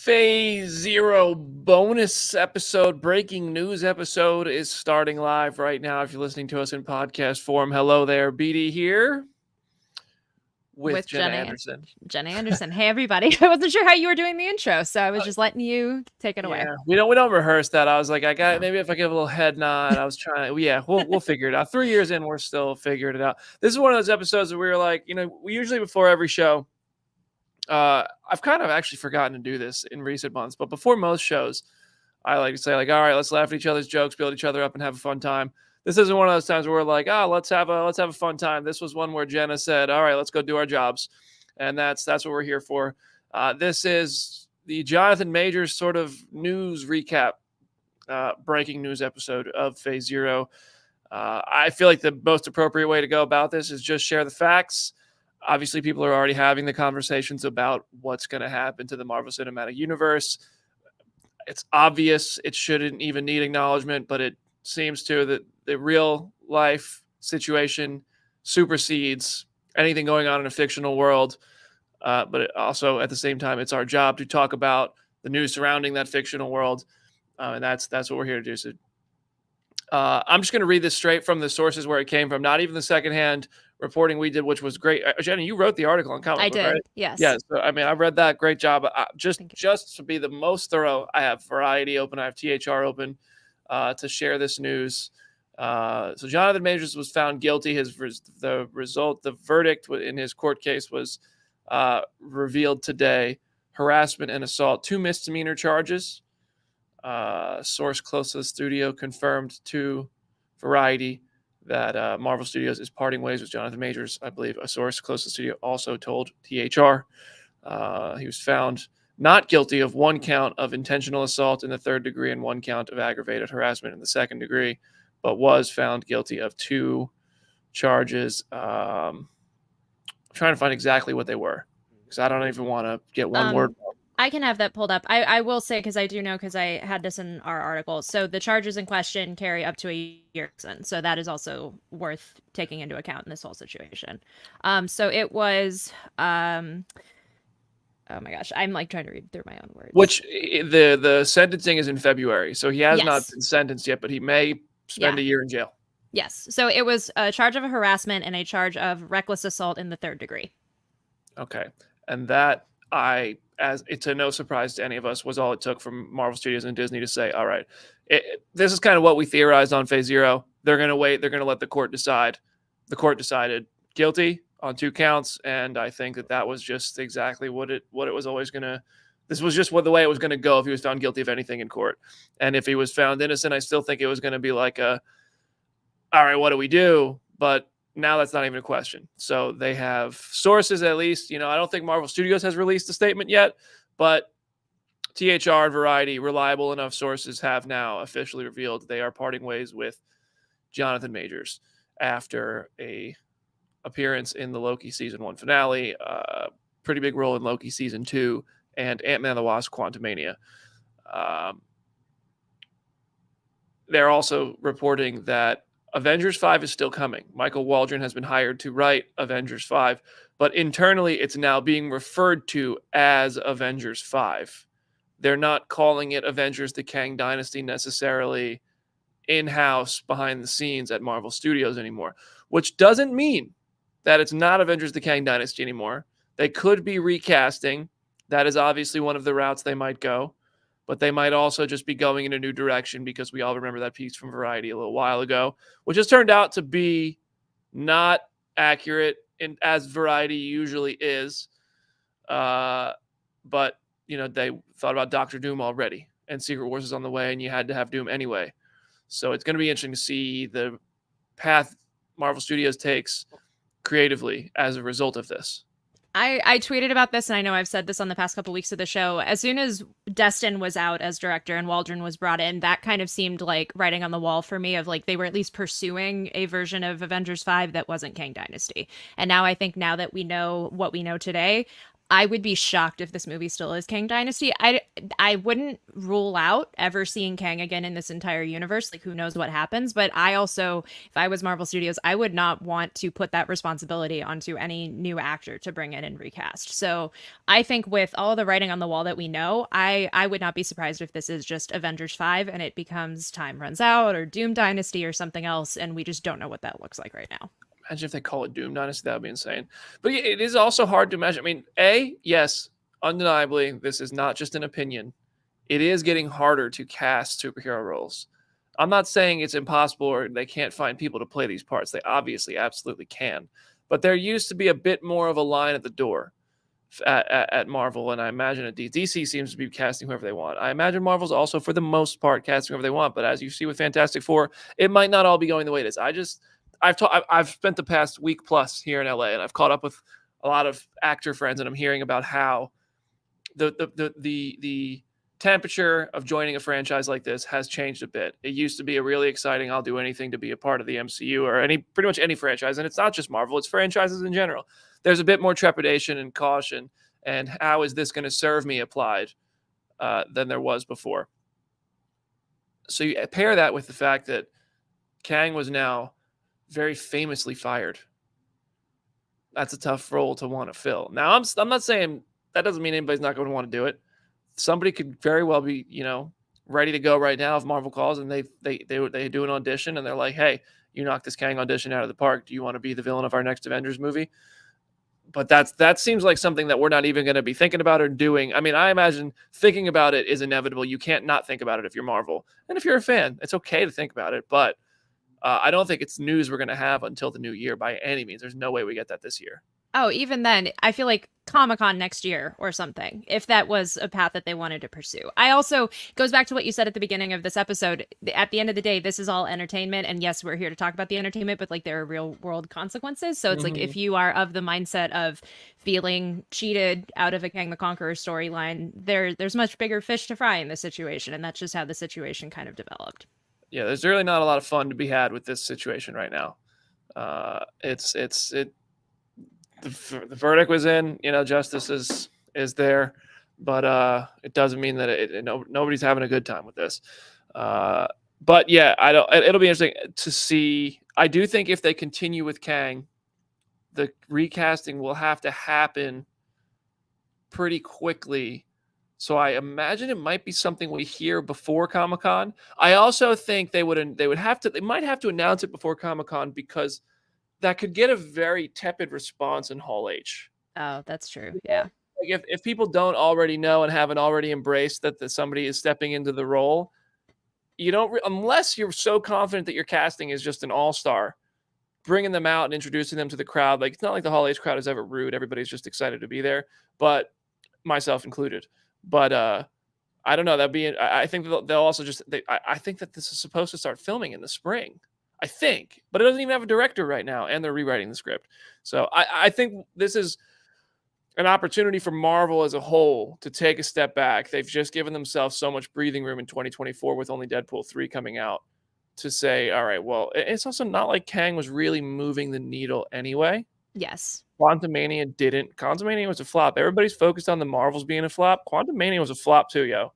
Phase Zero bonus episode, breaking news episode is starting live right now. If you're listening to us in podcast form, hello there, BD here with Jenna Anderson. Jenna Anderson. Hey, everybody. I wasn't sure how you were doing the intro, so I was just letting you take it away. Yeah, we don't rehearse that. I was like, maybe if I give a little head nod. I was trying. We'll figure it out. 3 years in, we're still figuring it out. This is one of those episodes that we were like, we usually before every show. I've kind of actually forgotten to do this in recent months, but before most shows, I like to say like, all right, let's laugh at each other's jokes, build each other up, and have a fun time. This isn't one of those times where we're like, let's have a fun time. This was one where Jenna said, all right, let's go do our jobs, and that's what we're here for. This is the Jonathon Majors sort of news recap, breaking news episode of Phase Zero. I feel like the most appropriate way to go about this is just share the facts. Obviously, people are already having the conversations about what's going to happen to the Marvel Cinematic Universe. It's obvious. It shouldn't even need acknowledgement, but it seems to that the real life situation supersedes anything going on in a fictional world. But it also, at the same time, it's our job to talk about the news surrounding that fictional world. And that's what we're here to do. So I'm just going to read this straight from the sources where it came from, not even the secondhand reporting we did, which was great. Jenny, you wrote the article on Comic Book, did, right? yes. Yeah, so, I mean, I read that. Great job. Just to be the most thorough, I have Variety open. I have THR open to share this news. So Jonathon Majors was found guilty. The verdict in his court case was revealed today. Harassment and assault, 2 misdemeanor charges. Source close to the studio confirmed to Variety that Marvel Studios is parting ways with Jonathon Majors. I believe a source close to the studio also told THR. He was found not guilty of 1 count of intentional assault in the 3rd degree and 1 count of aggravated harassment in the 2nd degree, but was found guilty of 2 charges. I'm trying to find exactly what they were because I don't even want to get one word. I can have that pulled up. I will say, because I do know, because I had this in our article. So the charges in question carry up to a year. So that is also worth taking into account in this whole situation. So it was, oh my gosh, I'm like trying to read through my own words. Which the sentencing is in February. So he has not been sentenced yet, but he may spend a year in jail. Yes. So it was a charge of harassment and a charge of reckless assault in the 3rd degree. Okay. And that as it's no surprise to any of us, was all it took from Marvel Studios and Disney to say, all right, this is kind of what we theorized on Phase Zero. They're going to wait. They're going to let the court decide. The court decided guilty on 2 counts. And I think that was just exactly what it was always going to, this was just the way it was going to go if he was found guilty of anything in court. And if he was found innocent, I still think it was going to be like all right, what do we do? But now that's not even a question. So they have sources, at least. I don't think Marvel Studios has released a statement yet, but THR and Variety, reliable enough sources, have now officially revealed they are parting ways with Jonathon Majors after a appearance in the Loki season 1 finale, pretty big role in Loki season 2, and Ant-Man and the Wasp: Quantumania. They're also reporting that Avengers 5 is still coming. Michael Waldron has been hired to write Avengers 5, but internally it's now being referred to as Avengers 5. They're not calling it Avengers the Kang Dynasty necessarily in-house behind the scenes at Marvel Studios anymore, which doesn't mean that it's not Avengers the Kang Dynasty anymore. They could be recasting. That is obviously one of the routes they might go. But they might also just be going in a new direction, because we all remember that piece from Variety a little while ago, which has turned out to be not accurate as Variety usually is. But, they thought about Doctor Doom already, and Secret Wars is on the way, and you had to have Doom anyway. So it's going to be interesting to see the path Marvel Studios takes creatively as a result of this. I tweeted about this, and I know I've said this on the past couple weeks of the show. As soon as Destin was out as director and Waldron was brought in, that kind of seemed like writing on the wall for me, of like they were at least pursuing a version of Avengers 5 that wasn't Kang Dynasty. And now I think, now that we know what we know today, I would be shocked if this movie still is Kang Dynasty. I wouldn't rule out ever seeing Kang again in this entire universe. Like, who knows what happens? But I also, if I was Marvel Studios, I would not want to put that responsibility onto any new actor to bring in and recast. So I think with all the writing on the wall that we know, I would not be surprised if this is just Avengers 5 and it becomes Time Runs Out or Doom Dynasty or something else, and we just don't know what that looks like right now. Imagine if they call it Doom Dynasty. That would be insane. But it is also hard to imagine. I mean, yes, undeniably, this is not just an opinion. It is getting harder to cast superhero roles. I'm not saying it's impossible or they can't find people to play these parts. They obviously absolutely can. But there used to be a bit more of a line at the door at Marvel, and I imagine at DC seems to be casting whoever they want. I imagine Marvel's also, for the most part, casting whoever they want. But as you see with Fantastic Four, it might not all be going the way it is. I've spent the past week plus here in LA, and I've caught up with a lot of actor friends, and I'm hearing about how the temperature of joining a franchise like this has changed a bit. It used to be a really exciting, I'll do anything to be a part of the MCU or pretty much any franchise, and it's not just Marvel, it's franchises in general. There's a bit more trepidation and caution, and how is this going to serve me applied than there was before. So you pair that with the fact that Kang was now very famously fired. That's a tough role to want to fill. Now, I'm not saying that doesn't mean anybody's not going to want to do it. Somebody could very well be, ready to go right now if Marvel calls and they do an audition and they're like, hey, you knocked this Kang audition out of the park. Do you want to be the villain of our next Avengers movie? But that seems like something that we're not even going to be thinking about or doing. I mean, I imagine thinking about it is inevitable. You can't not think about it if you're Marvel. And if you're a fan, it's okay to think about it. But I don't think it's news we're going to have until the new year by any means. There's no way we get that this year. Oh, even then, I feel like Comic-Con next year or something, if that was a path that they wanted to pursue. I also, goes back to what you said at the beginning of this episode. At the end of the day, this is all entertainment. And yes, we're here to talk about the entertainment, but like there are real world consequences. So it's like if you are of the mindset of feeling cheated out of a Kang the Conqueror storyline, there's much bigger fish to fry in this situation. And that's just how the situation kind of developed. Yeah, there's really not a lot of fun to be had with this situation right now. The verdict was in, justice is there, but it doesn't mean that nobody's having a good time with this. But yeah, it'll be interesting to see. I do think if they continue with Kang, the recasting will have to happen pretty quickly. So I imagine it might be something we hear before Comic-Con. I also think they might have to announce it before Comic-Con because that could get a very tepid response in Hall H. Oh, that's true. Yeah. Like if people don't already know and haven't already embraced that somebody is stepping into the role, you don't unless you're so confident that your casting is just an all-star, bringing them out and introducing them to the crowd. Like, it's not like the Hall H crowd is ever rude. Everybody's just excited to be there, but myself included. But I don't know. I think they'll also I think that this is supposed to start filming in the spring. I think, but it doesn't even have a director right now, and they're rewriting the script. So I think this is an opportunity for Marvel as a whole to take a step back. They've just given themselves so much breathing room in 2024 with only Deadpool 3 coming out to say, all right, well, it's also not like Kang was really moving the needle anyway. Yes. Quantumania didn't. Quantumania was a flop. Everybody's focused on the Marvels being a flop. Quantumania was a flop too, yo.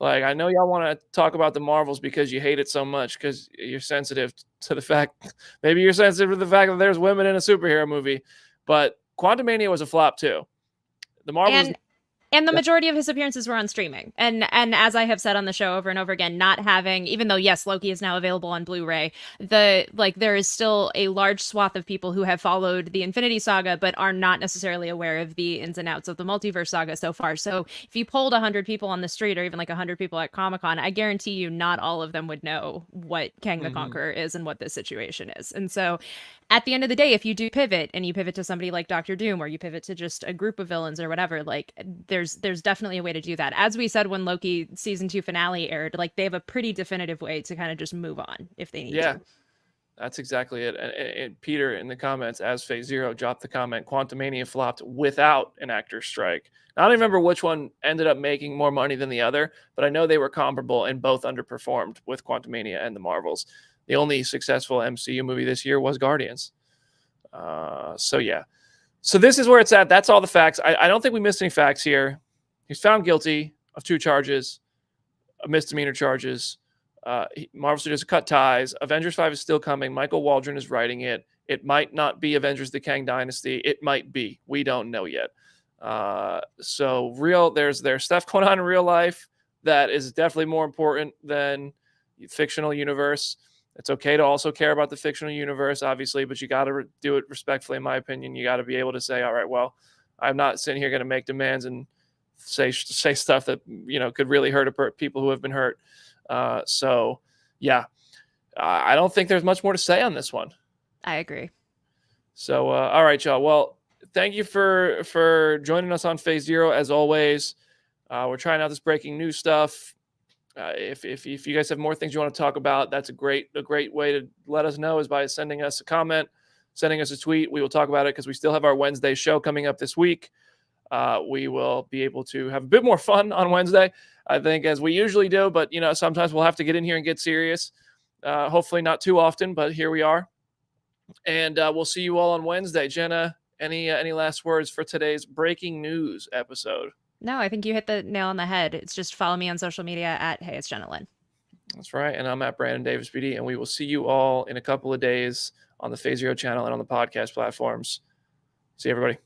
Like, I know y'all want to talk about the Marvels because you hate it so much because you're sensitive to the fact, maybe you're sensitive to the fact that there's women in a superhero movie, but Quantumania was a flop too. The Marvels. And the majority of his appearances were on streaming. And as I have said on the show over and over again, not having, even though, yes, Loki is now available on Blu-ray, there is still a large swath of people who have followed the Infinity Saga, but are not necessarily aware of the ins and outs of the Multiverse Saga so far. So if you polled 100 people on the street or even like 100 people at Comic-Con, I guarantee you not all of them would know what Kang the Conqueror is and what this situation is. And so at the end of the day, if you do pivot and you pivot to somebody like Doctor Doom or you pivot to just a group of villains or whatever, like there's definitely a way to do that. As we said when Loki season 2 finale aired, like they have a pretty definitive way to kind of just move on if they need to. That's exactly it. And Peter in the comments, as Phase Zero, dropped the comment, Quantumania flopped without an actor's strike. Now, I don't remember which one ended up making more money than the other, but I know they were comparable and both underperformed with Quantumania and the Marvels. The only successful MCU movie this year was Guardians. So yeah, So this is where it's at. That's all the facts. I don't think we missed any facts here. He's found guilty of 2 charges, misdemeanor charges. Marvel Studios cut ties. Avengers 5 is still coming. Michael Waldron is writing it. It might not be Avengers: The Kang Dynasty. It might be. We don't know yet. There's stuff going on in real life that is definitely more important than fictional universe. It's okay to also care about the fictional universe, obviously, but you got to do it respectfully, in my opinion. You got to be able to say, all right, well, I'm not sitting here going to make demands and say stuff that could really hurt people who have been hurt. So yeah, I don't think there's much more to say on this one. I agree. So all right, y'all. Well, thank you for joining us on Phase Zero as always. We're trying out this breaking news stuff. If you guys have more things you want to talk about, that's a great way to let us know is by sending us a comment, sending us a tweet. We will talk about it because we still have our Wednesday show coming up this week. We will be able to have a bit more fun on Wednesday, I think, as we usually do. But sometimes we'll have to get in here and get serious. Hopefully not too often, but here we are. And we'll see you all on Wednesday. Jenna, any last words for today's breaking news episode? No, I think you hit the nail on the head. It's just follow me on social media at Hey It's Jenna Lynn. That's right. And I'm at Brandon Davis BD, and we will see you all in a couple of days on the Phase Zero channel and on the podcast platforms. See you, everybody.